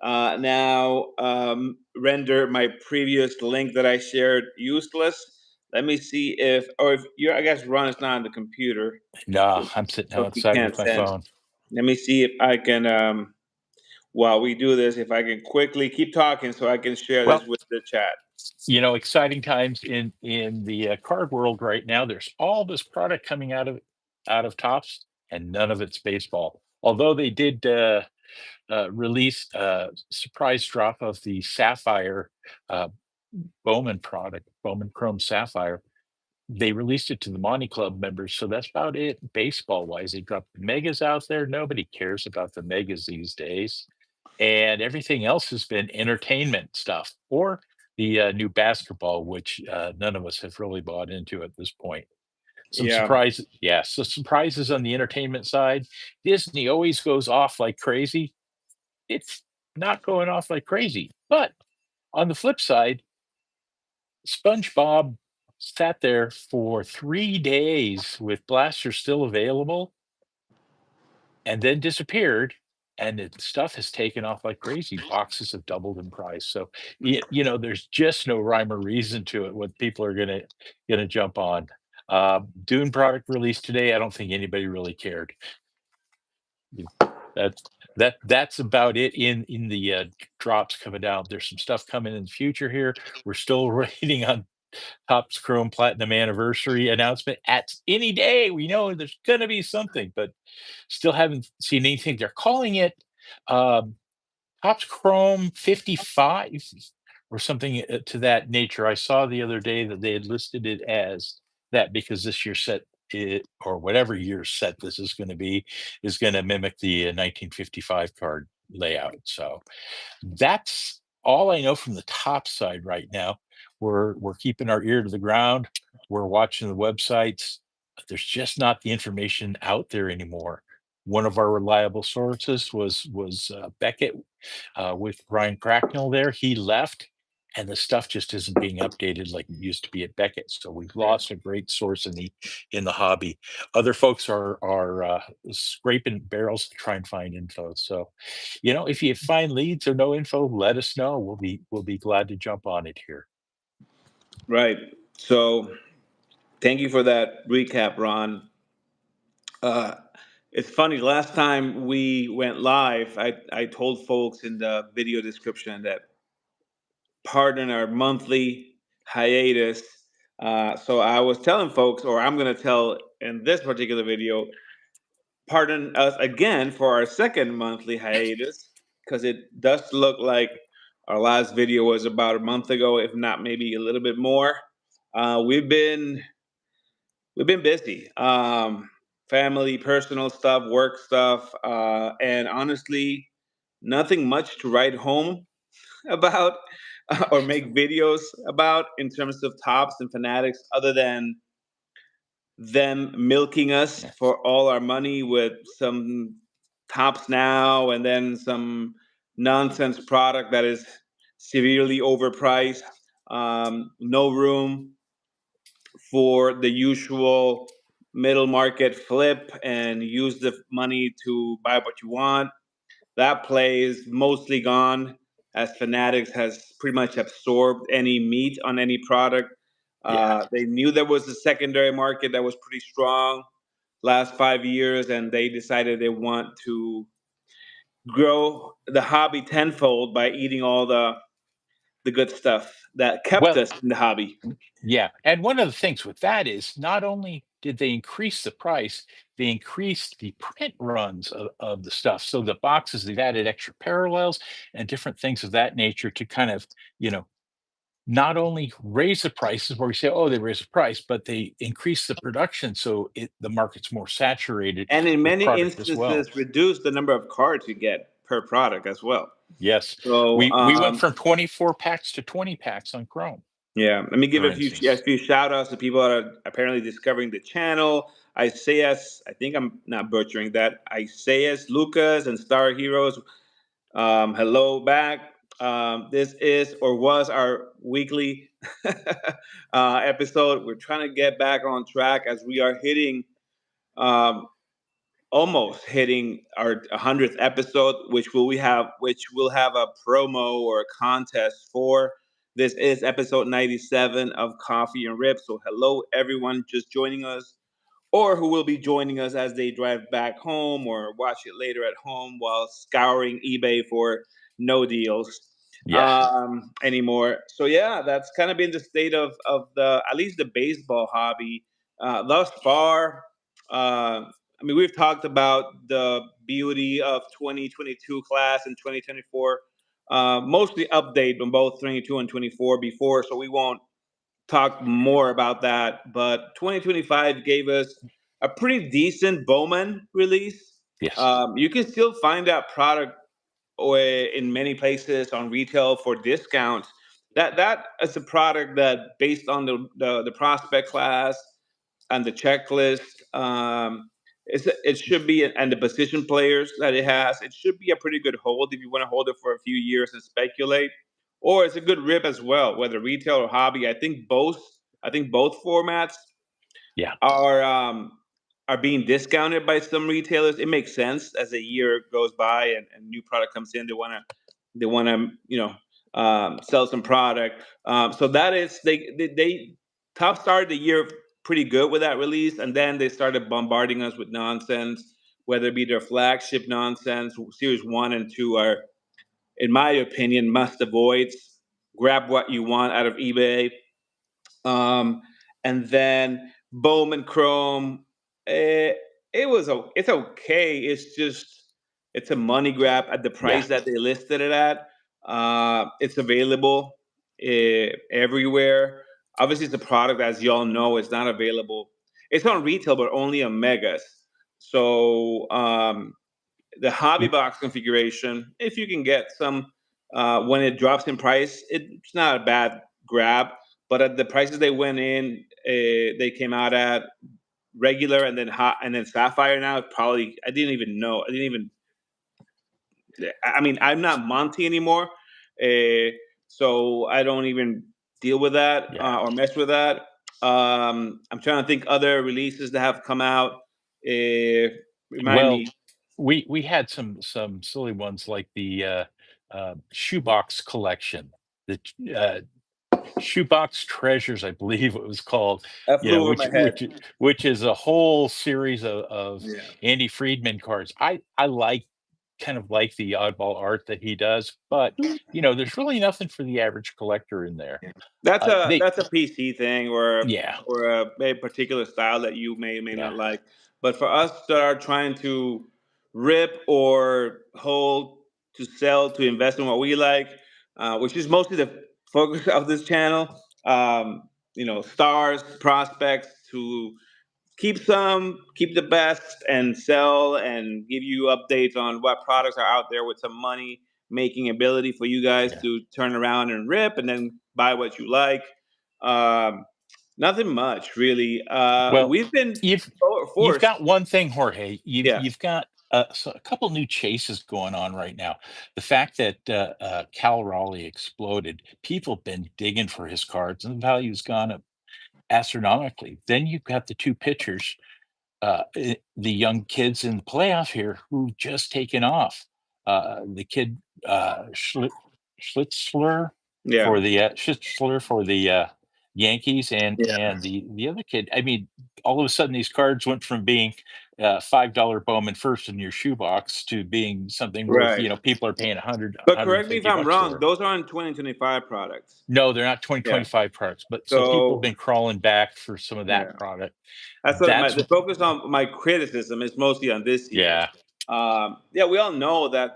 now render my previous link that I shared useless. Let me see if you're, I guess Ron is not on the computer, No, so, I'm sitting so he outside can't with my send. phone. Let me see if I can, while we do this, if I can quickly keep talking so I can share this Well, with the chat. exciting times in the card world right now. There's all this product coming out of Tops, and none of it's baseball. Although they did release a surprise drop of the Sapphire uh, Bowman product, Bowman Chrome Sapphire. They released it to the Monty Club members, so that's about it baseball wise. They dropped the megas out there. Nobody cares about the megas these days, and everything else has been entertainment stuff or the new basketball, which none of us have really bought into at this point. Some Yeah, surprises, yeah. So surprises on the entertainment side. Disney always goes off like crazy. It's not going off like crazy, but on the flip side, SpongeBob sat there for 3 days with blasters still available and then disappeared, and the stuff has taken off like crazy. Boxes have doubled in price. So, there's just no rhyme or reason to it what people are gonna jump on. Dune product released today, I don't think anybody really cared. You that's that's about it in the, drops coming out. There's some stuff coming in the future here. We're still waiting on Topps Chrome Platinum Anniversary announcement at any day. We know there's going to be something, but still haven't seen anything. They're calling it um, Topps Chrome 55 or something to that nature. I saw the other day that they had listed it as that because this year's set or whatever year's set this is going to be is going to mimic the 1955 card layout. So that's all I know from the top side right now. We're keeping our ear to the ground. We're watching the websites. But there's just not the information out there anymore. One of our reliable sources was Beckett with Ryan Cracknell. There, he left, and the stuff just isn't being updated like it used to be at Beckett. So we've lost a great source in the hobby. Other folks are scraping barrels to try and find info. So if you find leads or no info, let us know. We'll be glad to jump on it here. right. So thank you for that recap, Ron. Uh, it's funny. Last time we went live, I told folks in the video description that pardon our monthly hiatus. So I was telling folks, or I'm going to tell in this particular video, pardon us again for our second monthly hiatus, because it does look like our last video was about a month ago, if not maybe a little bit more. Uh, we've been we've been busy, family, personal stuff, work stuff, and honestly, nothing much to write home about or make videos about in terms of tops and fanatics, other than them milking us Yeah. for all our money with some tops now and then some nonsense product that is severely overpriced. No room for the usual middle market flip and use the money to buy what you want. That play is mostly gone, as Fanatics has pretty much absorbed any meat on any product. Yeah. They knew there was a secondary market that was pretty strong last 5 years, and they decided they want to grow the hobby tenfold by eating all the good stuff that kept Well, us in the hobby. yeah. And one of the things with that is not only did they increase the price, they increased the print runs of the stuff. So the boxes, they've added extra parallels and different things of that nature to kind of, you know, not only raise the prices where we say, oh, they raise the price, but they increase the production so the market's more saturated And in with many product as well. instances, reduce the number of cards you get per product as well. Yes, So, we went from 24 packs to 20 packs on Chrome, yeah, let me give for a instance. few shout outs to people that are apparently discovering the channel. Isaias, I think I'm not butchering that. Isaias, Lucas, and Star Heroes. Hello back. This is or was our weekly episode. We're trying to get back on track as we are hitting um, almost hitting our 100th episode, which will have a promo or a contest for. This is episode 97 of Coffee and Rip. So hello everyone just joining us, or who will be joining us as they drive back home or watch it later at home while scouring eBay for no deals Yeah. anymore. So yeah, that's kind of been the state of the at least the baseball hobby thus far. I mean, we've talked about the beauty of 2022 class and 2024. Mostly update on both 22 and 24 before, so we won't talk more about that. But 2025 gave us a pretty decent Bowman release. Yes. You can still find that product in many places on retail for discounts. That is a product that, based on the prospect class and the checklist, it should be, and the position players that it has, it should be a pretty good hold if you want to hold it for a few years and speculate. Or it's a good rip as well, whether retail or hobby. I think both formats Yeah. are um, are being discounted by some retailers. It makes sense as a year goes by and new product comes in. They want to sell some product. So that is they top started the year pretty good with that release, and then they started bombarding us with nonsense. Whether it be their flagship nonsense, Series One and Two are, in my opinion, must avoids. Grab what you want out of eBay. Um, and then Bowman Chrome, it's okay. It's just it's a money grab at the Yeah. price that they listed it at. It's available everywhere. Obviously, it's a product, as y'all know, it's not available. It's on retail, but only on Megas. So the hobby box configuration, if you can get some when it drops in price, it's not a bad grab. But at the prices they went in, they came out at regular and then hot and then sapphire. Now probably I didn't even know. I didn't even. I mean, I'm not Monty anymore, uh, so I don't even deal with that Yeah. or mess with that. I'm trying to think other releases that have come out. Remind Well, me. we had some silly ones like the shoebox collection, the shoebox treasures, I believe it was called. That You know, flew over my head. which is a whole series of Yeah. Andy Friedman cards. I like kind of like the oddball art that he does, but there's really nothing for the average collector in there. They That's a PC thing Yeah. or a particular style that you may or may Yeah. not like. But for us that are trying to rip or hold to sell to invest in what we like, which is mostly the focus of this channel, stars, prospects to keep some, keep the best, and sell and give you updates on what products are out there with some money making ability for you guys Yeah. to turn around and rip and then buy what you like. Um, Nothing much really. Well, We've been you've you've forced. got one thing, Jorge. You've Yeah, you've got a couple new chases going on right now. The fact that Cal Raleigh exploded, people have been digging for his cards, and the value's gone up astronomically. Then you've got the two pitchers, the young kids in the playoff here who've just taken off. The kid Schlitzler yeah, Schlitzler for the Yankees, and yeah. the other kid. I mean, all of a sudden these cards went from being $5 Bowman first in your shoebox to being something worth, Right. people are paying 100, But correct me if I'm $150 wrong. for. Those aren't 2025 products. No, they're not Yeah. 2025 products, but so people have So been crawling back for some of that yeah. product. That's what That's the focus on my criticism is mostly on this year. Yeah, Yeah, we all know that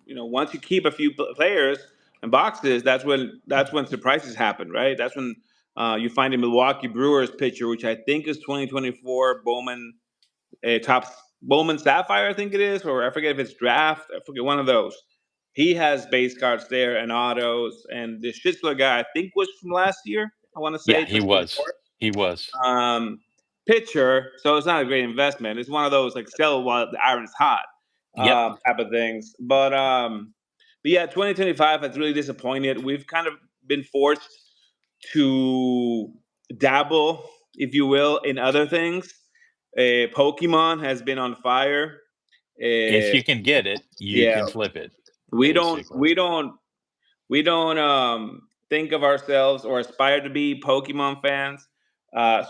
once you keep a few players and boxes, that's when surprises happen, right? That's when you find a Milwaukee Brewers pitcher, which I think is 2024 Bowman top Bowman Sapphire, I think it is, or I forget if it's draft. I forget one of those. He has base cards there and autos, and the Schnitzler guy I think was from last year. I want to yeah, say he was, 2024 he was. um, pitcher, so it's not a great investment. It's one of those like sell while the iron's hot Yep. type of things. But yeah, 2025 has really disappointed. We've kind of been forced to dabble, if you will, in other things. Pokemon has been on fire. If Uh, you can get it, you yeah, can flip it, we don't basically. we don't we don't think of ourselves or aspire to be Pokemon fans,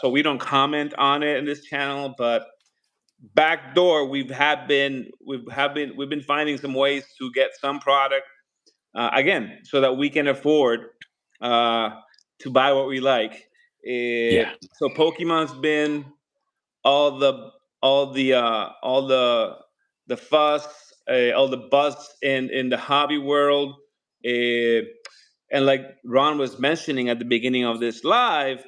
so we don't comment on it in this channel. But backdoor, we've been finding some ways to get some product again, so that we can afford uh, to buy what we like. Yeah. So Pokemon's been all the all the fuss, all the buzz in the hobby world, uh, and like Ron was mentioning at the beginning of this live,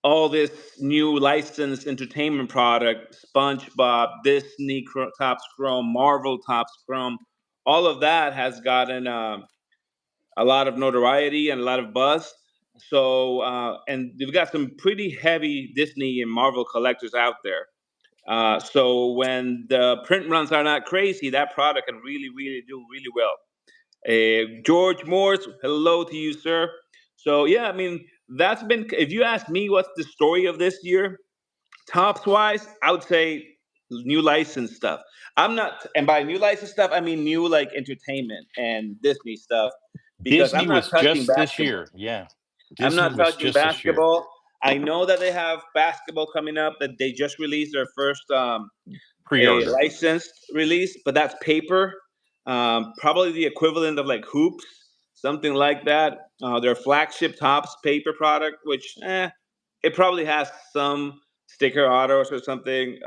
all this new licensed entertainment product, SpongeBob, Disney Topps Chrome, Marvel Topps Chrome, all of that has gotten a lot of notoriety and a lot of buzz. So, and we've got some pretty heavy Disney and Marvel collectors out there. So when the print runs are not crazy, that product can really, really do really well. George Morse, hello to you, sir. So yeah, I mean that's been. If you ask me, what's the story of this year, tops wise, I would say new license stuff. I'm not, and by new license stuff, I mean new like entertainment and Disney stuff, because I'm Disney not was touching just this basketball. year. Yeah. I'm Disney not was touching just this year. basketball. I know that they have basketball coming up. That they just released their first a Pre-order. licensed release, but that's paper. Probably the equivalent of like hoops, something like that. Their flagship tops paper product, which it probably has some sticker autos or something.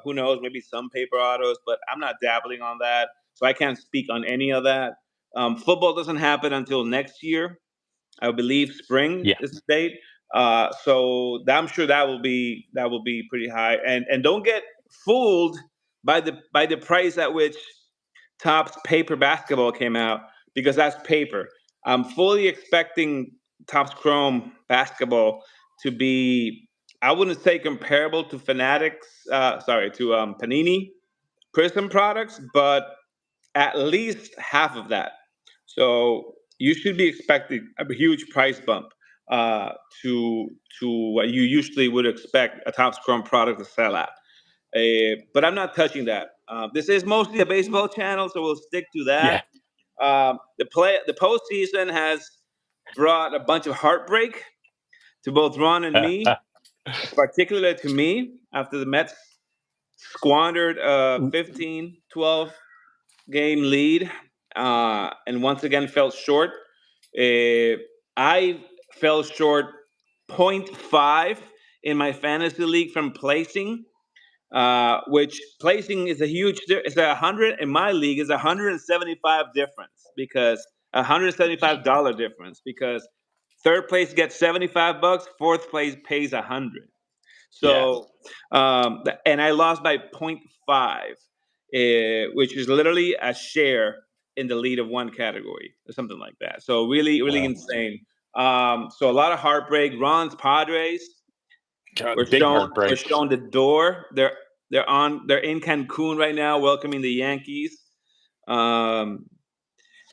Who knows? Maybe some paper autos, but I'm not dabbling on that, so I can't speak on any of that. Football doesn't happen until next year. I believe spring Yeah. is the date. So I'm sure that will be pretty high. And don't get fooled by the price at which Topps paper basketball came out, because that's paper. I'm fully expecting Topps Chrome basketball to be, I wouldn't say comparable to Fanatics, sorry, to Panini Prism products, but at least half of that. So you should be expecting a huge price bump uh, to what you usually would expect a top scrum product to sell at. But I'm not touching that. This is mostly a baseball channel, so we'll stick to that. Yeah. The postseason has brought a bunch of heartbreak to both Ron and me, particularly to me after the Mets squandered a 15-12 game lead, and once again fell short. I fell short point 0.5 in my fantasy league from placing, which placing is a huge. It's 100 in my league is 175 difference, because $175 difference, because third place gets $75, fourth place pays 100. Yeah. So, and I lost by point 0.5, which is literally a share in the lead of one category or something like that. So really, really Well, insane. So a lot of heartbreak. Ron's Padres were big were heartbreak. shown the door. They're in Cancun right now, welcoming the Yankees. Um,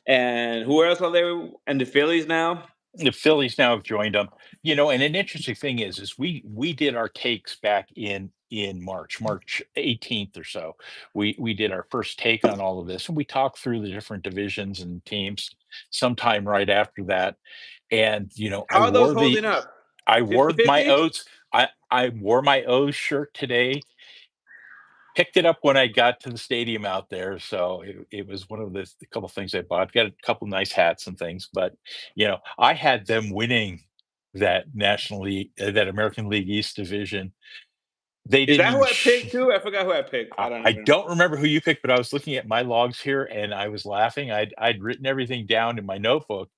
and who else are there? And the Phillies now. The Phillies now have joined them. And an interesting thing is we did our takes back in March 18th or so. We did our first take on all of this, and we talked through the different divisions and teams sometime right after that. And How are those holding up? I 50 wore my 50. O's. I wore my O's shirt today. Picked it up when I got to the stadium out there, so it was one of the couple things I bought. Got a couple nice hats and things, but, I had them winning that National League that American League East division. They Is didn't that who even I picked too? I forgot who I picked. I don't I even. don't remember who you picked, but I was looking at my logs here, and I was laughing. I'd written everything down in my notebook,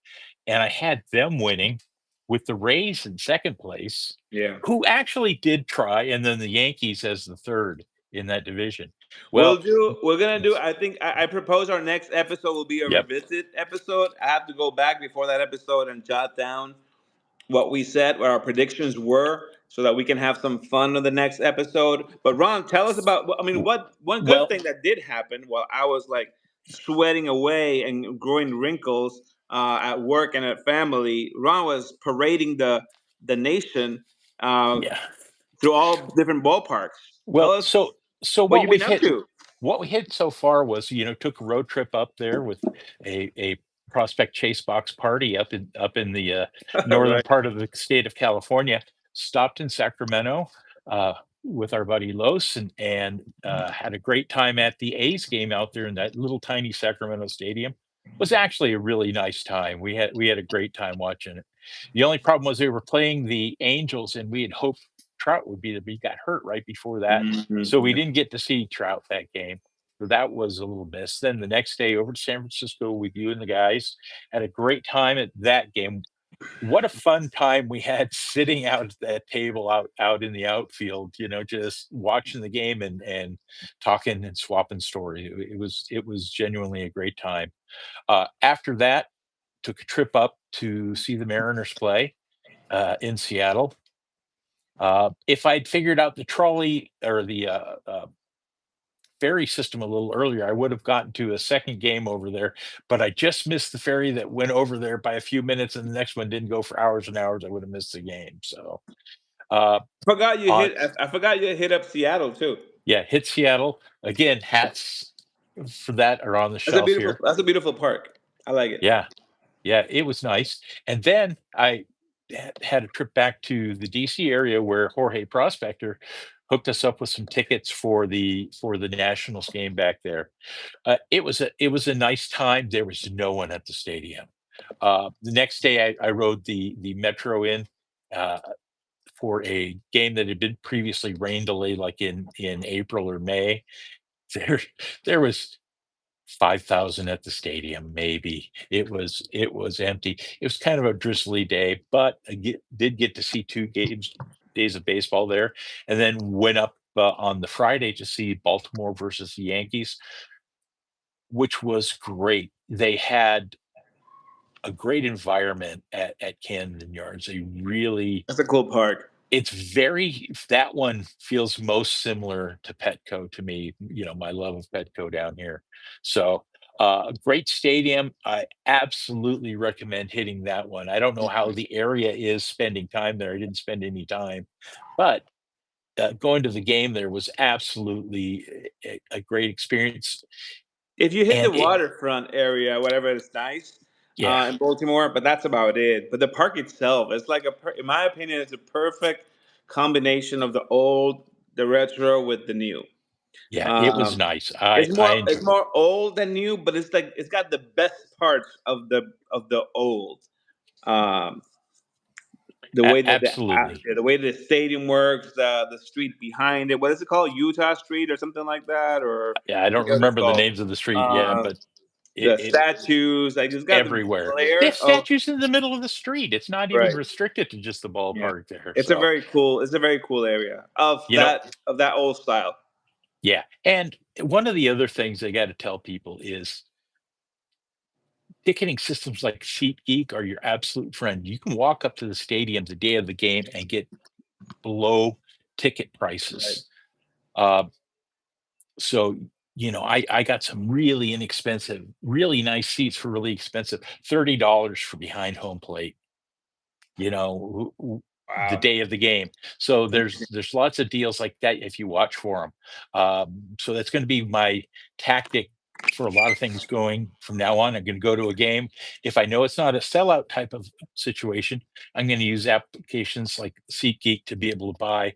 and I had them winning with the Rays in 2nd place, Yeah. who actually did try, and then the Yankees as the 3rd in that division. We'll Well, do. We're gonna do. I think I propose our next episode will be a yep. revisit episode. I have to go back before that episode and jot down what we said, what our predictions were, so that we can have some fun on the next episode. But Ron, tell us about. I mean, W what one good well, thing that did happen while I was like sweating away and growing wrinkles at work and at family. Ron was parading the nation uh, yeah. through all different ballparks. Tell Well, us so what you've been up to. what we hit so far was, took a road trip up there with a prospect chase box party up in the northern Right. part of the state of California. Stopped in Sacramento uh, with our buddy Los and had a great time at the A's game out there in that little tiny Sacramento stadium. Was actually a really nice time. We had a great time watching it. The only problem was they were playing the Angels, and we had hoped Trout would be there, but he got hurt right before that, so we Mhm. didn't get to see Trout that game. So that was a little miss. Then the next day over to San Francisco with you and the guys, had a great time at that game. What a fun time we had sitting out at that table out in the outfield, just watching the game and talking and swapping stories. It was genuinely a great time. After that, took a trip up to see the Mariners play in Seattle. If I'd figured out the trolley or the ferry system a little earlier, I would have gotten to a second game over there. But I just missed the ferry that went over there by a few minutes, and the next one didn't go for hours and hours. I would have missed the game. So, uh, Forgot you on hit. I forgot you hit up Seattle too. yeah, hit Seattle again. Hats for that are on the That's a shelf beautiful. here. That's a beautiful park. I like it. Yeah, yeah, it was nice. And then I had a trip back to the DC area where Jorge Prospector hooked us up with some tickets for the Nationals game back there. It was a nice time. There was no one at the stadium. The next day, I rode the metro in uh, for a game that had been previously rain delayed, like in April or May. There, there was 5,000 at the stadium, maybe. It was empty. It was kind of a drizzly day, but did get to see 2 days of baseball there, and then went up, on the Friday to see Baltimore versus the Yankees, which was great. They had a great environment at Camden Yards. They really That's a cool park. It's very that one feels most similar to Petco to me, my love of Petco down here. So, a great stadium. I absolutely recommend hitting that one. I don't know how the area is spending time there. I didn't spend any time, but, going to the game there was absolutely a great experience, If you hit the and waterfront area, whatever, it's nice yeah, in Baltimore, but that's about it. But the park itself, it's like in my opinion, it's a perfect combination of the old, the retro with the new. yeah, it was Um, nice. I it's enjoyed more old than new, but it's like it's got the best parts of the old. Um, the way that absolutely. the way the stadium works, the street behind it. What is it called? Utah Street or something like that, or Yeah, I I don't forget what it's remember the called. names of the street, yeah, Uh, but the it statues, like it's got the everywhere. They have flair of statues in the middle of the street. It's not even right. restricted to just the Yeah, ballpark there. it's a So, very cool. It's a very cool area you know, of that old style. yeah. And one of the other things I got to tell people is ticketing systems like SeatGeek are your absolute friend. You can walk up to the stadium the day of the game and get below ticket Right. prices. Uh, so, I got some really inexpensive, really nice seats for really expensive $30 for behind home plate. The Wow. day of the game. So there's lots of deals like that if you watch for them. So that's going to be my tactic for a lot of things going from now on. I'm going to go to a game. If I know it's not a sellout type of situation, I'm going to use applications like SeatGeek to be able to buy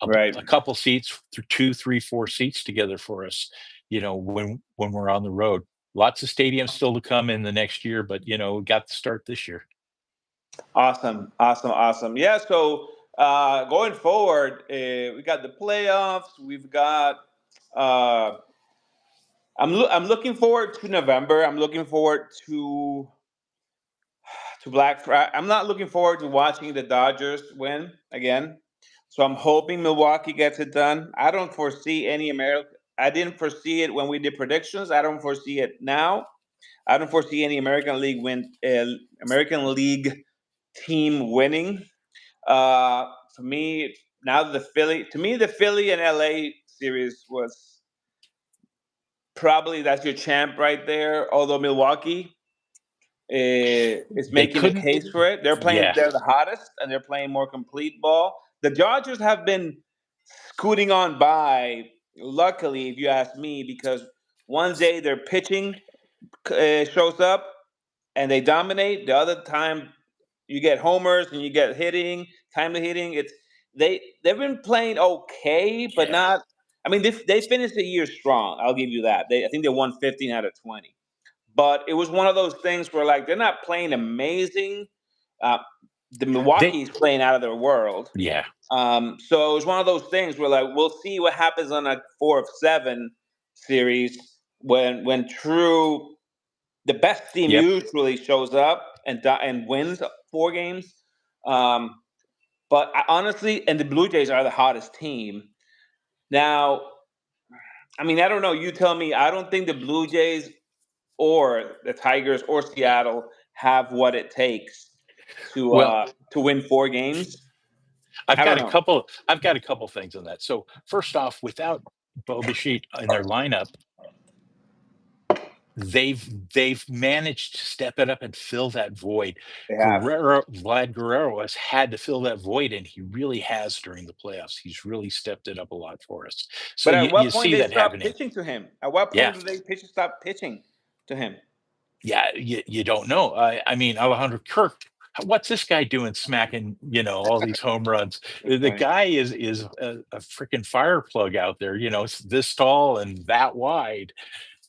Right. a couple seats through two, three, four seats together for us. When we're on the road. Lots of stadiums still to come in the next year, but we got to start this year. Awesome. Awesome. Awesome. Yeah. So going forward, we got the playoffs. We've got. Uh, I'm looking forward to November. I'm looking forward to Black Friday. I'm not looking forward to watching the Dodgers win again. So I'm hoping Milwaukee gets it done. I don't foresee any American. I didn't foresee it when we did predictions. I don't foresee it now. I don't foresee any American League team winning. For me, now the Philly. To me, the Philly and LA series was probably that's your champ right there. Although Milwaukee is They making a couldn't, case for it. They're playing. yeah, They're the hottest, and they're playing more complete ball. The Dodgers have been. scooting on by. Luckily, if you ask me, because one day their pitching shows up and they dominate. The other time you get homers and you get hitting, timely hitting. They've been playing okay, but Yeah. not. I mean, they finished the year strong. I'll give you that. I think they won 15 out of 20. But it was one of those things where like they're not playing amazing. Uh, the They Milwaukee's playing out of their world. yeah. So it was one of those things where like we'll see what happens on a 4 of 7 series when true the best team Yep. usually shows up and wins 4 games. Um, but honestly, and the Blue Jays are the hottest team now. I mean, I don't know. You tell me. I don't think the Blue Jays or the Tigers or Seattle have what it takes Well, to win 4 games. I don't know. I've got a couple things on that. So first off, without Bo Bichette in their lineup, they've managed to step it up and fill that void. They have. Vlad Guerrero has had to fill that void, and he really has during the playoffs. He's really stepped it up a lot for us. So But at you what point see they that stop happening. pitching to him? At what Yeah. point do they pitch stop pitching to him? Yeah, you don't know. I mean, Alejandro Kirk, what's this guy doing smacking, all these home runs? The Right. guy is a freaking fire plug out there, it's this tall and that wide.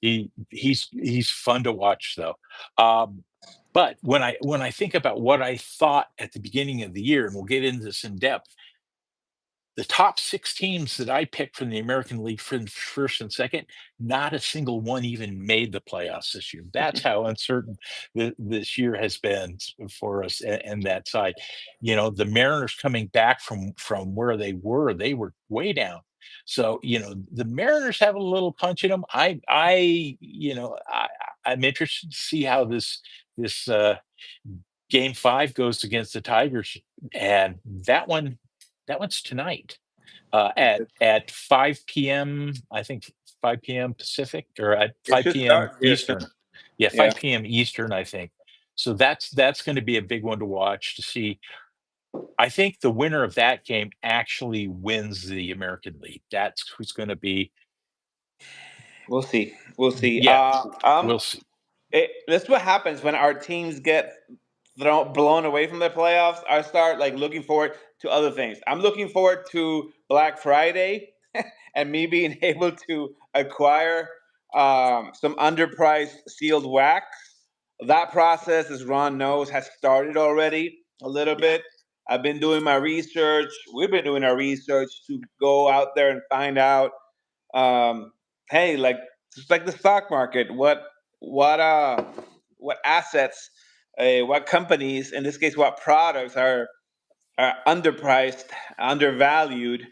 He's fun to watch though. But when I think about what I thought at the beginning of the year, and we'll get into this in depth, the top 6 teams that I picked from the American League from first and second, not a single one even made the playoffs this year. That's how uncertain this year has been for us and that side. The Mariners coming back from where they were way down. So, the Mariners have a little punch in them. I'm interested to see how this game 5 goes against the Tigers, and that one's tonight at 5 p.m. I think 5 p.m. Pacific, or at It 5 should p.m. start here soon. Eastern. Yeah, Yeah. 5 p.m. Eastern, I think. So that's going to be a big one to watch to see. I think the winner of that game actually wins the American League. That's who's going to be. We'll see. We'll see. Yeah, we'll see. That's what happens when our teams get blown away from the playoffs. I start like looking forward to other things. I'm looking forward to Black Friday and me being able to acquire some underpriced sealed wax. That process, as Ron knows, has started already a little Yeah, bit. I've been doing my research. We've been doing our research to go out there and find out um, hey, like just like the stock market, what uh what assets, what companies, in this case, what products are underpriced, undervalued,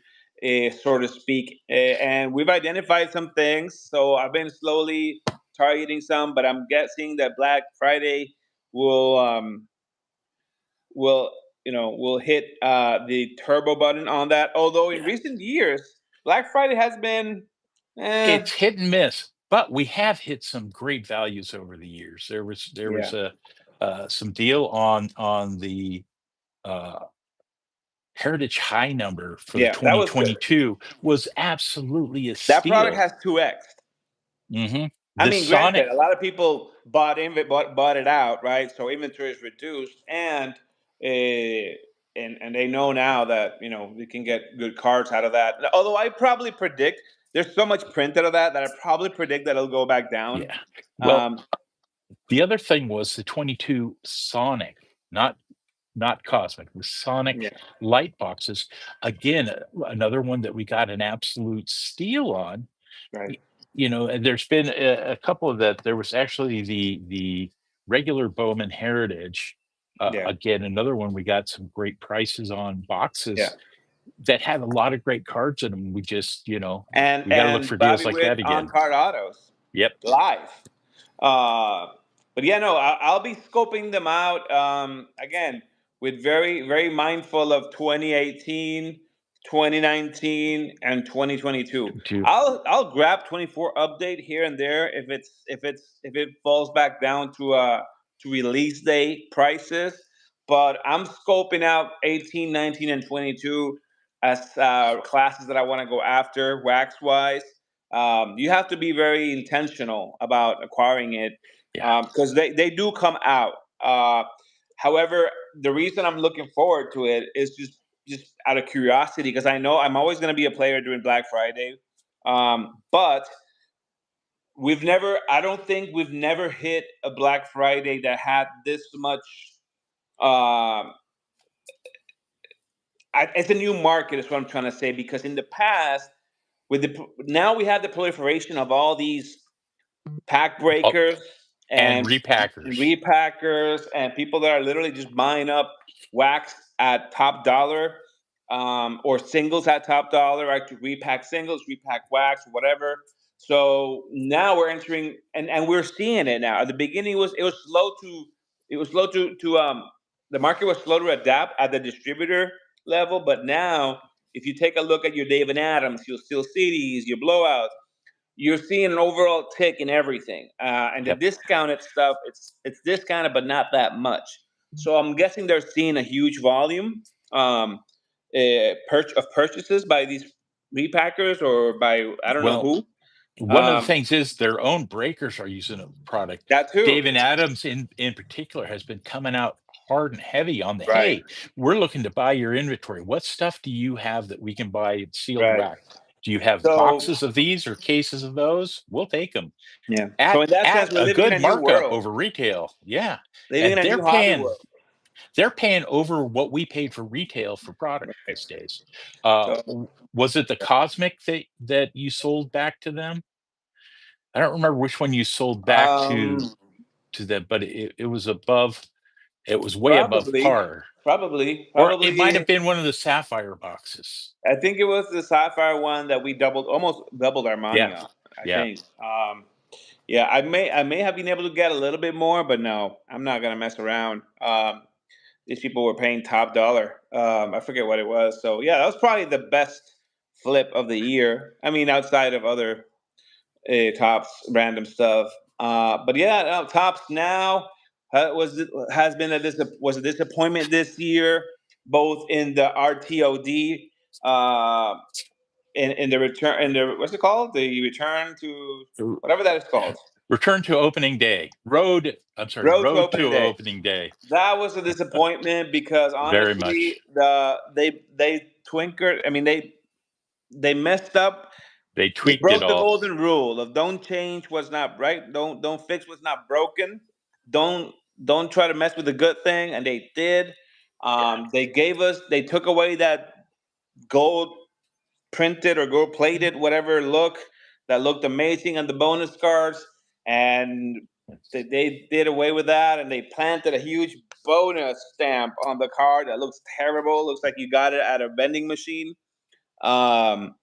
so to speak, and we've identified some things. So I've been slowly targeting some, but I'm guessing that Black Friday will will will hit the turbo button on that. Although in yeah. recent years, Black Friday has been It's hit and miss, but we have hit some great values over the years. There was yeah. a some deal on the uh, Heritage High number for the Yeah, that was good. 2022 was absolutely a That product steal. has 2x. I The mean, granted, Sonic, a lot of people bought it out, right? So inventory is reduced, and they know now that we can get good cards out of that. Although I probably predict there's so much print out of that I probably predict that it'll go back down. yeah. Well, Um, the other thing was the 22 Sonic, not Cosmic, the Sonic yeah, light boxes. Again, another one that we got an absolute steal on. right. Y- and there's been a couple of that. There was actually the regular Bowman Heritage. Yeah, Again, another one we got some great prices on yeah. boxes that had a lot of great cards in them. We just, And we got to look for and deals Bobby like Witt that on again. card autos Yep. live. Uh, but yeah, no, I'll be scoping them out again with very, very mindful of 2018, 2019, and 2022. To I'll grab 24 update here and there if it falls back down to release day prices. But I'm scoping out 18, 19, and 22 as classes that I want to go after wax wise. You have to be very intentional about acquiring it Yeah. because they do come out. However, the reason I'm looking forward to it is just out of curiosity because I know I'm always going to be a player during Black Friday. But I don't think we've never hit a Black Friday that had this much. Um, it's a new market, is what I'm trying to say. Because in the past, now we have the proliferation of all these pack Oh, breakers and and repackers. repackers and people that are literally just buying up wax at top dollar, or singles at top dollar, right? To repack singles, repack wax, whatever. So now we're entering, and we're seeing it now. At the beginning, it was slow to the market was slow to adapt at the distributor level, but now if you take a look at your David Adams, your Steel Cities, your blowouts, you're seeing an overall tick in everything. And the Yep. discounted stuff, it's discounted, but not that much. So I'm guessing they're seeing a huge volume of purchases by these repackers or by I don't know Well, who. one of the Um, things is their own breakers are using a product. that too, David Adams in particular has been coming out hard and heavy on the, right, hey, we're looking to buy your inventory. What stuff do you have that we can buy sealed right. wax? Do you have So boxes of these or cases of those? We'll take them yeah. So in that at sense, we're a living in good a new markup world, over retail. Yeah. living in And a new hobby world. they're paying over what we paid for retail for product Right. these days. So Was it the Cosmic that you sold back to them? I don't remember which one you sold back um, to them, but it was above. It was way above probably, par, or it might probably. have been one of the Sapphire boxes. I think it was the Sapphire one that we almost doubled our money Yeah, on. I yeah, think. Yeah, I may have been able to get a little bit more, but no, I'm not gonna mess around. These people were paying top dollar. I forget what it was. So yeah, that was probably the best flip of the year. I mean, outside of other tops random stuff. But yeah, no, tops now has been was a disappointment this year, both in the RTOD, in the return, in the what's it called, the return to R- whatever that is called, return to opening day. I'm sorry, road to road opening to day. opening day. That was a disappointment because Very honestly, much. they twinkered. I mean, they messed up. They They tweaked it broke the all. golden rule of don't change what's not right. Don't fix what's not broken. Don't don't try to mess with a good thing, and they did. Yeah, They took away that gold printed or gold plated whatever look that looked amazing on the bonus cards, and they did away with that, and they planted a huge bonus stamp on the card that looks terrible. Looks like you got it at a vending machine. Um,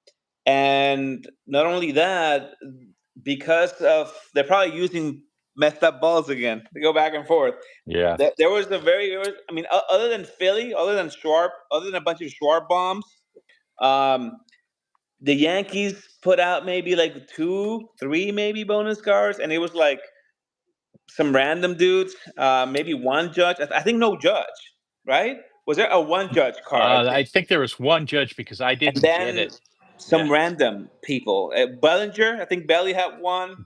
and not only that, because of they're probably using messed up balls again. They go back and forth. yeah. There was I mean, other than Philly, other than Schwarb, other than a bunch of Schwarb bombs, um, the Yankees put out maybe like two, three, maybe bonus cards, and it was like some random dudes. Maybe one judge. I think no judge, right? Was there a one judge card? I I think, think there was one judge because I and didn't get then it. Yeah. some random people. Bellinger, I think Belly had one,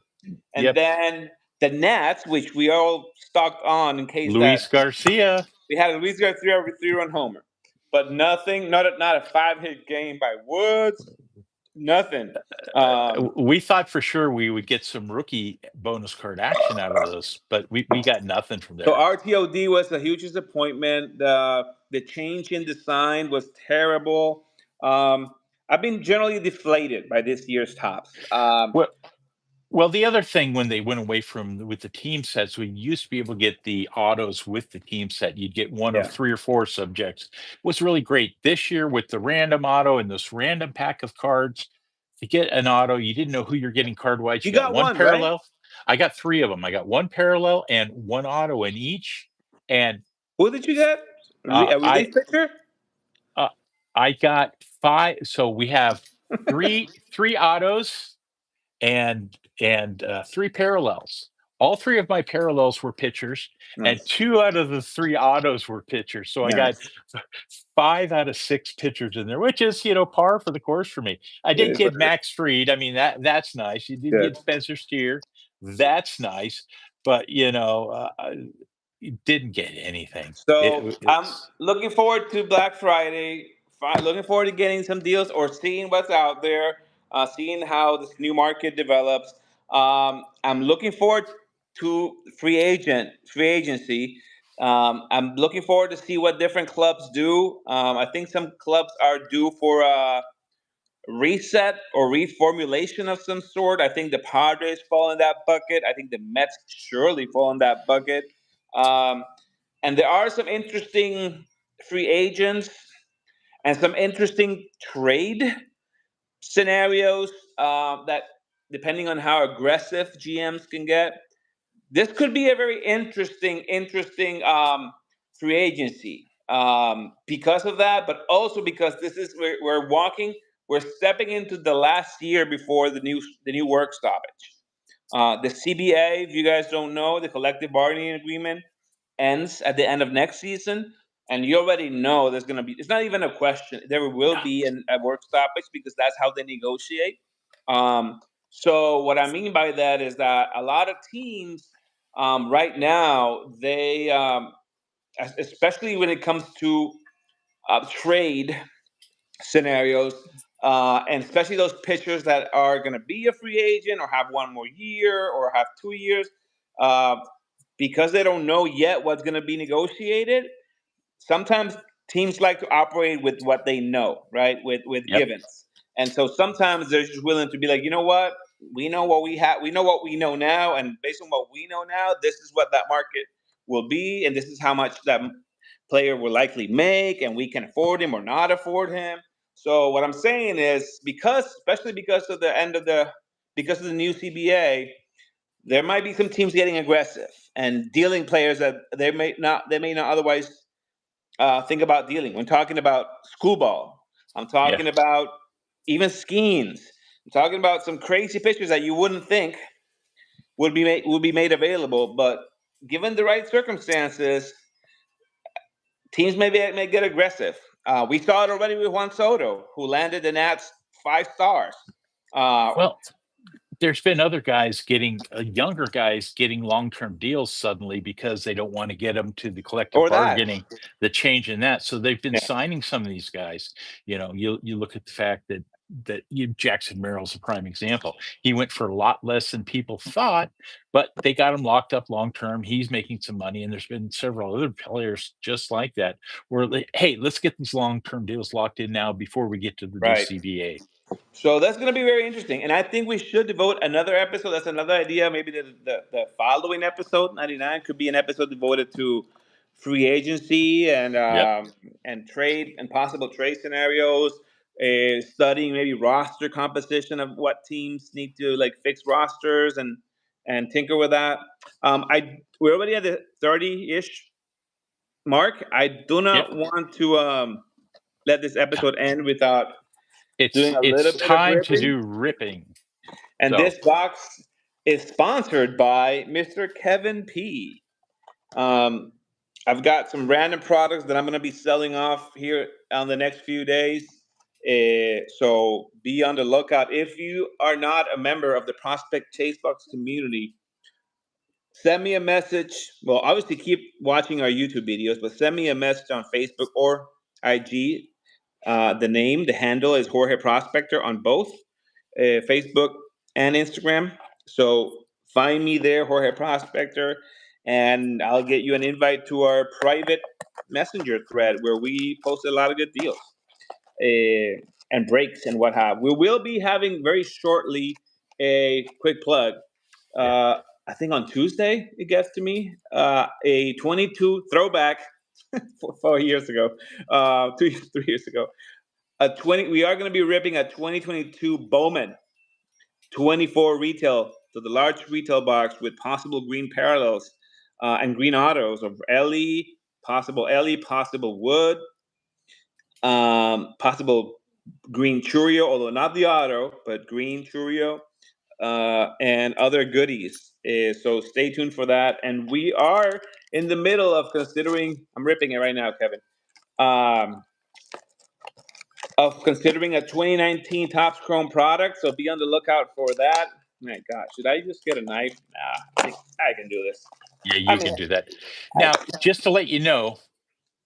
and Yep. then the Nats, which we all stocked on in case that Luis Garcia. we had a Luis Garcia three-run homer, but nothing. Not a five-hit game by Woods. Nothing. Um, We thought for sure we would get some rookie bonus card action out of those, but we got nothing from so there. RTOD was a huge disappointment. The change in design was terrible. Um, I've been generally deflated by this year's tops. Well, well, the other thing when they went away from with the team sets, we used to be able to get the autos with the team set. You'd get one of Yeah, 3 or 4 subjects. Was really great. This year with the random auto and this random pack of cards, to get an auto, you didn't know who you're getting card wise. you You got got one one right. parallel. I got 3 of them. I got one parallel and one auto in each. And Who did you get? uh, A I relief pitcher? uh, I got 5. So we have three autos and 3 parallels. all three of my parallels were pitchers, and Nice. two out of the three autos were pitchers. So I got Nice. 5 out of 6 pitchers in there, which is, par for the course for me. I It did is what get it is. Max Fried. I mean, that's nice. You did Good. get Spencer Steer. That's nice. But, you didn't get anything. So I'm It's looking forward to Black Friday. Looking forward to getting some deals or seeing what's out there, seeing how this new market develops. I'm looking forward to free agency. I'm looking forward to see what different clubs do. I think some clubs are due for a reset or reformulation of some sort. I think the Padres fall in that bucket. I think the Mets surely fall in that bucket. Um, and there are some interesting free agents and some interesting trade scenarios that, depending on how aggressive GMs can get, this could be a very interesting free agency because of that, but also because this is we're stepping into the last year before the new work stoppage. The CBA, if you guys don't know, the collective bargaining agreement ends at the end of next season, and you already know there's going to be. It's not even a question. There will be a work stoppage because that's how they negotiate. So what I mean by that is that a lot of teams right now especially when it comes to trade scenarios, and especially those pitchers that are going to be a free agent or have one more year or have 2 years, uh, because they don't know yet what's going to be negotiated. Sometimes teams like to operate with what they know, right? With Yep. givens, and so sometimes they're just willing to be like, you know what, we know what we have, we know what we know now, and based on what we know now, this is what that market will be, and this is how much that player will likely make, and we can afford him or not afford him. So what I'm saying is, especially because of the new CBA, there might be some teams getting aggressive and dealing players that they may not otherwise think about dealing. When talking about school ball, I'm Yeah. talking about even Skeens. I'm talking about some crazy pitchers that you wouldn't think would be made available, but given the right circumstances, teams may get aggressive. We saw it already with Juan Soto, who landed the Nats 5 stars. Uh, Well, there's been other guys getting younger guys getting long-term deals suddenly because they don't want to get them to the collective or that. bargaining, the change in that. So they've been Yeah. signing some of these guys. You look at the fact that Jackson Merrill's a prime example. He went for a lot less than people thought, but they got him locked up long term. He's making some money, and there's been several other players just like that where hey, let's get these long-term deals locked in now before we get to the new Right. CBA. So that's going to be very interesting, and I think we should devote another episode. That's another idea. Maybe the following episode 99 could be an episode devoted to free agency Yep. and trade and possible trade scenarios. Studying maybe roster composition of what teams need to like fix rosters and tinker with that. We're already at the 30-ish mark. I do Yep. not want to let this episode end without doing It's a little it's bit of time to ripping. do ripping. And So, this box is sponsored by Mr. Kevin P. Um, I've got some random products that I'm going to be selling off here on the next few days. So be on the lookout. If you are not a member of the Prospect Chasebox community, send me a message. Well, obviously, keep watching our YouTube videos, but send me a message on Facebook or IG. The handle is Jorge Prospector on both Facebook and Instagram. So find me there, Jorge Prospector, and I'll get you an invite to our private messenger thread where we post a lot of good deals and breaks and what have. We will be having very shortly a quick plug. yeah. I think on Tuesday it gets to me a 22 throwback 4 years ago, 3 years ago. A 20. We are going to be ripping a 2022 Bowman 24 retail, so the large retail box with possible green parallels and green autos of Ellie, possible Wood, possible green Churio, although not the auto, but green Churio. and other goodies. So stay tuned for that. And we are in the middle of considering. I'm ripping it right now, Kevin. Um, of considering a 2019 Topps Chrome product. So be on the lookout for that. My God, should I just get a knife? Nah, I think I can do this. Yeah, I you mean, can do that. I, Now, just to let you know,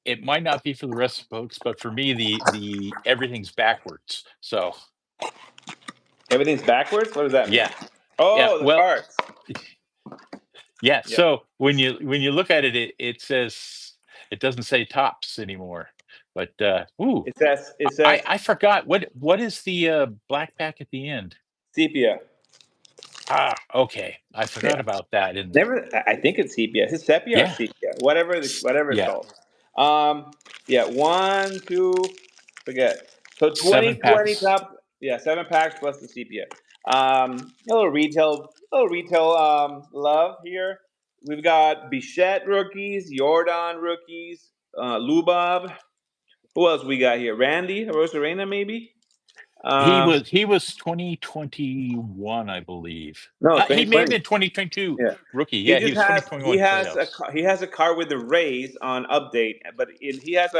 it might not be for the rest of folks, but for me, the everything's backwards. So everything's backwards. What does that mean? yeah, yeah. Oh, the Well, cards. yeah. Yeah, So when you look at it, it says it doesn't say tops anymore. But ooh, it says I forgot what is the black pack at the end. sepia. Ah, okay. I forgot Yeah. about that. And Never. I think it's sepia. Is it sepia or yeah, sepia? Whatever it's yeah, called. Yeah. One, two. Forget. So 7 2020 packs. top. Yeah, 7 packs plus the sepia. A little retail love here. We've got Bichette rookies, Jordan rookies, Lubab. Who else we got here? Randy Rosarena maybe. Um, He was 2021, I believe. no, He may have 2020. been 2022 Yeah. rookie. He Yeah, he just was has he 2021 has a playoffs. he has a car with the Rays on update, but he has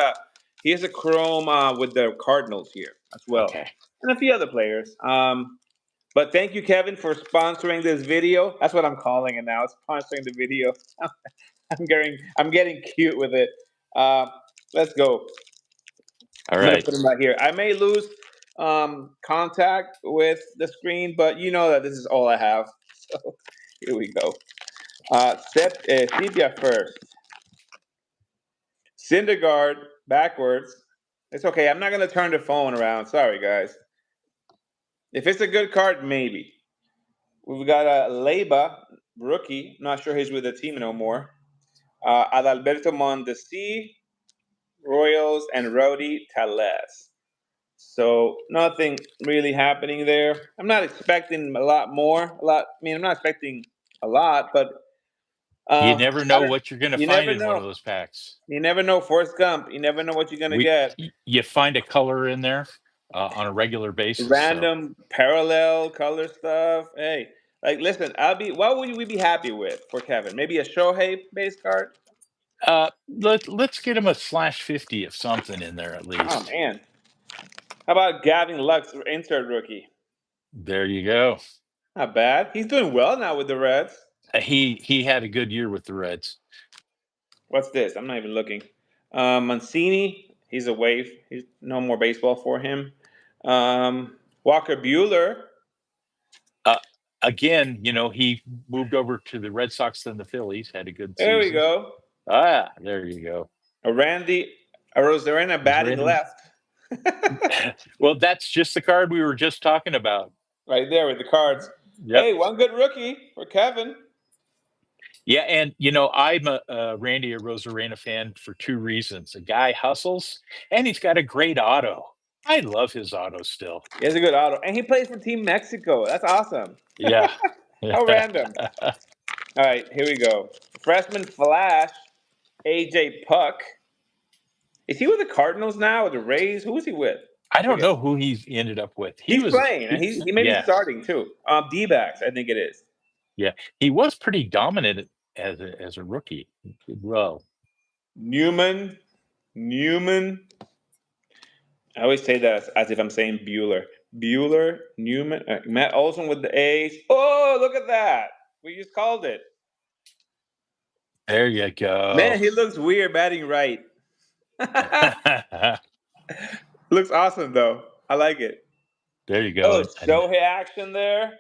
a chrome with the Cardinals here as well, Okay. and a few other players. But thank you, Kevin, for sponsoring this video. That's what I'm calling it now. Sponsoring the video. I'm getting cute with it. Uh, let's go. All I'm gonna right. put them right here. I may lose contact with the screen, but you know that this is all I have. So here we go. Sepia first. Syndergaard backwards. It's okay. I'm not gonna turn the phone around. Sorry, guys. If it's a good card, maybe. We've got a Leyba rookie. Not sure he's with the team no more. Adalberto Mondesi, Royals, and Rody Tellez. So nothing really happening there. I'm not expecting a lot more. A lot. I mean, I'm not expecting a lot, but You never I know don't. what you're going to You find never in one know. of those packs. You never know. Forrest Gump. You never know what you're gonna get. You find a color in there on a regular basis. So Random parallel color stuff. Hey, like listen, I'll be. What would we be happy with for Kevin? Maybe a Shohei base card. let's get him a /50 of something in there at Oh least. man, how about Gavin Lux insert rookie? There you go. Not bad. He's doing well now with the Reds. He had a good year with the Reds. What's this? I'm not even looking. Mancini, he's a wave. He's no more baseball for him. Walker Bueller. Uh, Again, he moved over to the Red Sox, then the Phillies. Had a good There we season. go. Ah, there you go. A Randy Arozarena Was batting Randy? left. Well, that's just the card we were just talking about. Right there with the cards. Yep. Hey, one good rookie for Kevin. Yeah, and I'm a Randy Rosarena fan for two reasons. The guy hustles, and he's got a great auto. I love his auto still. He has a good auto. And he plays for Team Mexico. That's awesome. Yeah. How random. All right, here we go. Freshman Flash, AJ Puck. Is he with the Cardinals now or the Rays? Who is he with? I I don't forget. know who he ended up with. He's playing, and he may be Yeah, starting too. D-backs, I think it is. yeah. He was pretty dominant as a rookie. He did well. Newman. Newman. I always say that as if I'm saying Bueller. Bueller, Newman, Matt Olson with the A's. Oh, look at that. We just called it. There you go. Man, he looks weird batting right. Looks awesome though. I like it. There you go. Oh, And Shohei action there.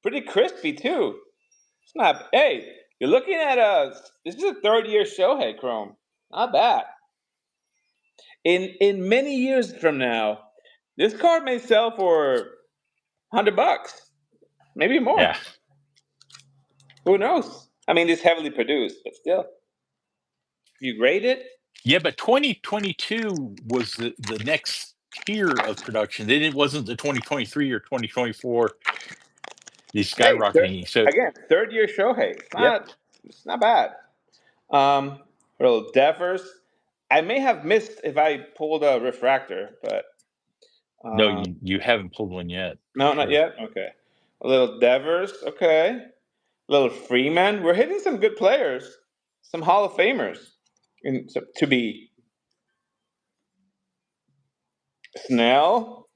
Pretty crispy too. It's not. Hey, you're looking at a. This is a third year Shohei Chrome. Not bad. In many years from now, this card may sell for $100, maybe more. yeah, Who knows? I mean, it's heavily produced, but still, if you grade it, yeah. But 2022 was the next tier of production. Then it wasn't the 2023 or 2024. The hey, skyrocketing. So again, third year Shohei. yep. It's not bad. Little Devers. I may have missed if I pulled a refractor, but No, uh, you haven't pulled one yet. no, not Sure. yet. Okay. A little Devers, okay. A little Freeman. We're hitting some good players, some Hall of Famers, to be. Snell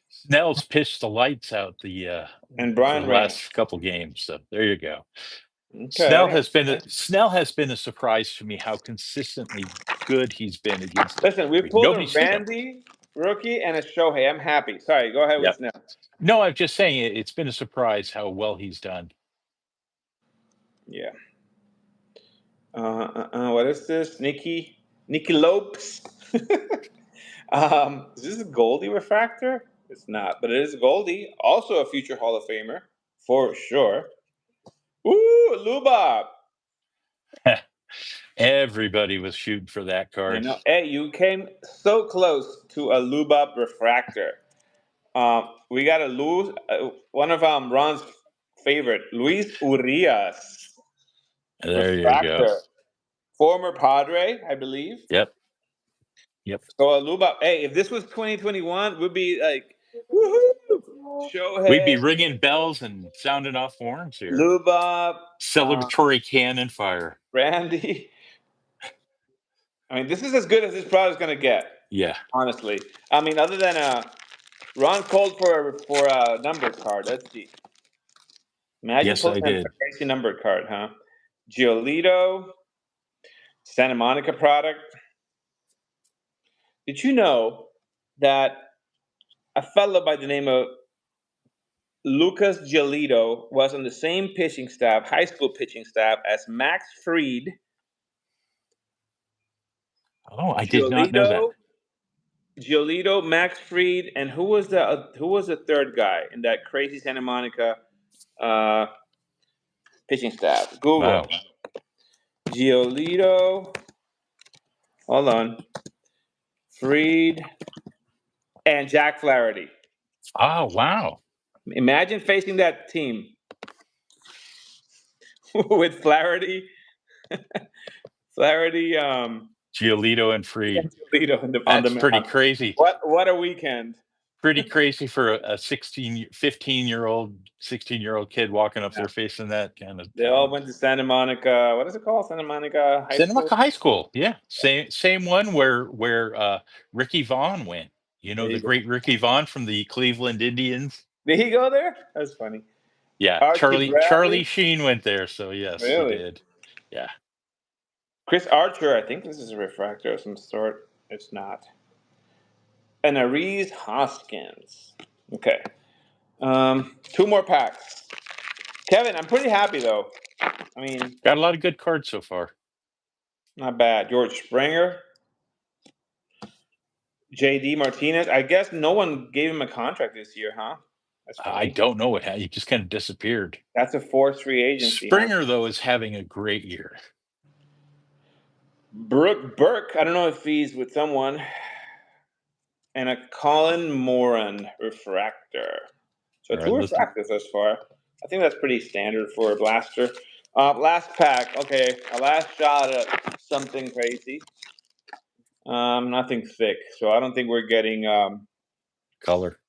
Snell's pitched the lights out and the Brian Reynolds. last couple games. So there you go. Okay. Snell has been a surprise to me how consistently good he's been against it. Listen, we pulled a Nobody's seen him. Randy rookie and a Shohei. I'm happy. Sorry, go ahead with Yep. Snell. No, I'm just saying it's been a surprise how well he's done. Yeah. What is this? Nikki Lopes. Is this a Goldie refractor? It's not, but it is Goldie. Also a future Hall of Famer for sure. Ooh, Lubab. Everybody was shooting for that I card. know. Hey, you came so close to a Lubab refractor. We got to lose one of Ron's favorite, Luis Urias There you go. refractor, former Padre, I believe. Yep. So Lubab, hey, if this was 2021, we'd be like, woohoo! Shohei, We'd be ringing bells and sounding off horns here. Lubab, Celebratory cannon fire. Randy. I mean, this is as good as this product's gonna get. Yeah. Honestly, I mean, other than Ron called for a numbered card. Let's see. Imagine Yes, I pulling a did. crazy numbered card, huh? Giolito, Santa Monica product. Did you know that a fellow by the name of Lucas Giolito was on the same pitching staff, high school pitching staff, as Max Fried? Oh, I did not know that. Giolito, Max Fried, and who was the third guy in that crazy Santa Monica pitching staff? Google. Wow. Giolito. Hold on. Fried and Jack Flaherty. Oh, wow. Imagine facing that team with Flaherty, Giolito and Fried. Giolito on That's the pretty mound. crazy. What a weekend! Pretty crazy for a 15-year-old, 16-year-old kid walking up there facing that kind of. They all went to Santa Monica. What is it called? Santa Monica High Santa School. Monica High School. Yeah, same one where Ricky Vaughn went. You know, the great Ricky Vaughn from the Cleveland Indians. Did he go there? That's funny. Yeah, Charlie Sheen went there. So yes, really? He did. Yeah. Chris Archer. I think this is a refractor of some sort. It's not. And Aries Hoskins. Okay. 2 more packs. Kevin, I'm pretty happy though. I mean, got a lot of good cards so far. Not bad. George Springer. JD Martinez. I guess no one gave him a contract this year, huh? I don't know what he just kind of disappeared. That's a forced free agency. Springer, though, is having a great year. Brooke Burke. I don't know if he's with someone. And a Colin Moran refractor. So 2 refractors thus far. I think that's pretty standard for a blaster. Last pack. Okay, a last shot at something crazy. Nothing thick. So I don't think we're getting color.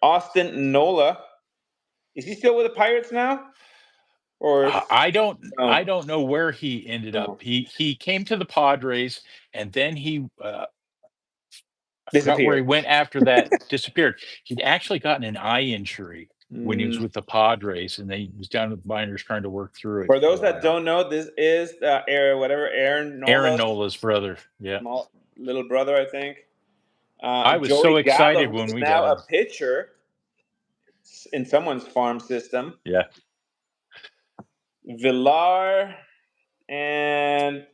Austin Nola. Is he still with the Pirates now? Or I don't know where he ended up. He came to the Padres and then he I forgot where he went after that. Disappeared. He'd actually gotten an eye injury when he was with the Padres, and he was down at the minors trying to work through it. For those that don't know, this is Aaron Nola's brother. Yeah, small little brother, I think. I was so excited when we got him. A pitcher in someone's farm system. Yeah. Villar and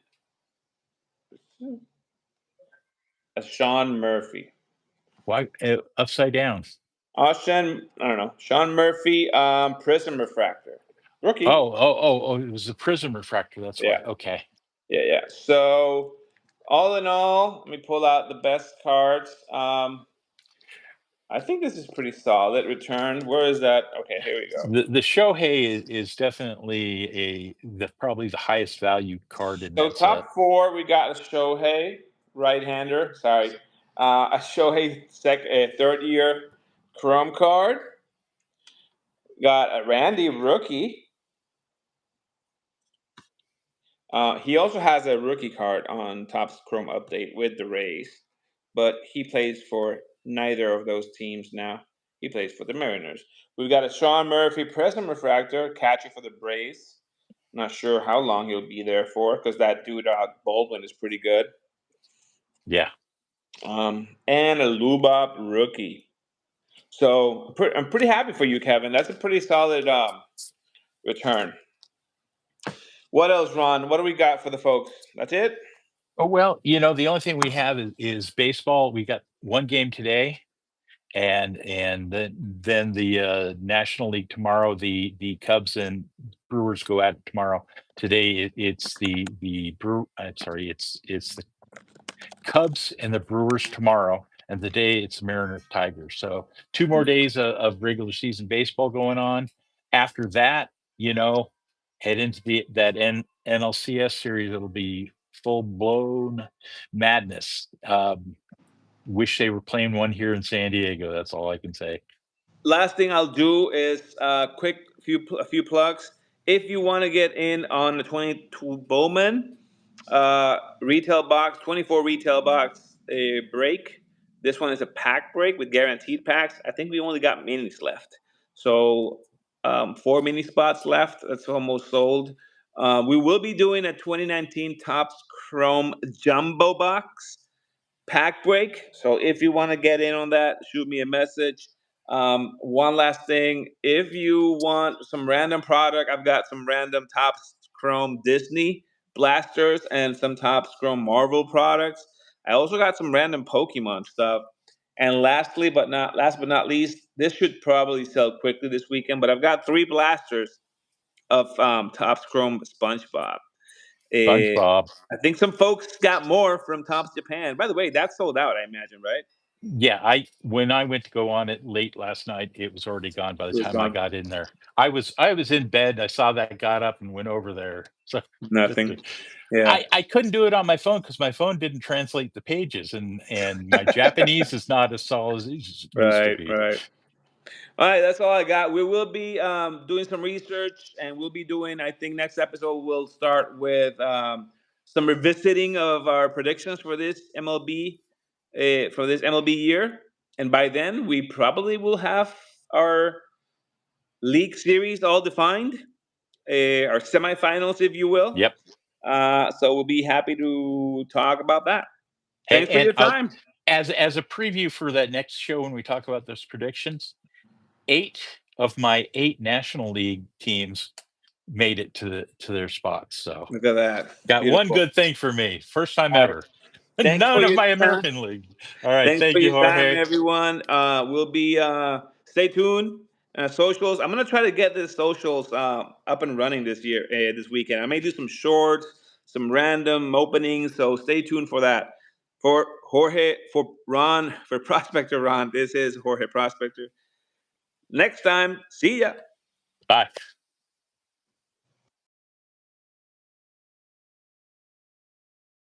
Sean Murphy. Why upside down? I don't know. Sean Murphy, Prism refractor. Rookie. Oh, it was a Prism refractor. That's why. Okay. Yeah. So all in all, let me pull out the best cards. I think this is pretty solid return. Where is that? Okay, here we go. The Shohei is definitely probably the highest value card in that set. So top 4, we got a Shohei, right-hander. A Shohei third-year Chrome card. Got a Randy rookie. He also has a rookie card on Topps Chrome Update with the Rays, but he plays for neither of those teams now. He plays for the Mariners. We've got a Sean Murphy Prism Refractor, catcher for the Braves. Not sure how long he'll be there for because that dude Baldwin is pretty good. Yeah. And a Lubop rookie. So I'm pretty happy for you, Kevin. That's a pretty solid return. What else, Ron? What do we got for the folks? That's it? Oh, well, the only thing we have is baseball. We got one game today, and then the National League tomorrow. The Cubs and Brewers go at it tomorrow. Today it's the Brew. Sorry, it's the Cubs and the Brewers tomorrow, and the day it's Mariners Tigers. So 2 more days of regular season baseball going on. After that, head into that NLCS series. It'll be full blown madness. Wish they were playing one here in San Diego. That's all I can say. Last thing I'll do is a few plugs. If you want to get in on the 22 Bowman retail box, 24 retail box break. This one is a pack break with guaranteed packs. I think we only got minis left, so 4 mini spots left. That's almost sold. We will be doing a 2019 Topps Chrome Jumbo box pack break. So if you want to get in on that, shoot me a message. One last thing, if you want some random product, I've got some random Topps Chrome Disney blasters and some Topps Chrome Marvel products. I also got some random Pokemon stuff. And last but not least, this should probably sell quickly this weekend. But I've got 3 blasters of Topps Chrome SpongeBob. SpongeBob. I think some folks got more from Topps Japan. By the way, that's sold out, I imagine, right? Yeah, when I went to go on it late last night, it was already gone by the It was time I gone. got in there. I was in bed. I saw that, got up and went over there. So just Nothing. Yeah. I couldn't do it on my phone because my phone didn't translate the pages, and my Japanese is not as solid as it used to Right, be. right. All right, that's all I got. We will be doing some research, and we'll be doing. I think next episode we'll start with some revisiting of our predictions for this MLB year, and by then we probably will have our league series all defined, our semifinals, if you will. Yep. So we'll be happy to talk about that. And, Thanks for your time. as a preview for that next show when we talk about those predictions, 8 of my 8 National League teams made it to their spots. So Look at that. got one Beautiful. good thing for me. First time All right. ever. Thanks for None of your my time. American League. All right. Thanks for Thank you, your time, Jorge. everyone. We'll be stay tuned. Socials. I'm gonna try to get the socials up and running this weekend. I may do some shorts, some random openings. So stay tuned for that. For Jorge, for Ron, for Prospector Ron. This is Jorge Prospector. Next time, see ya. Bye.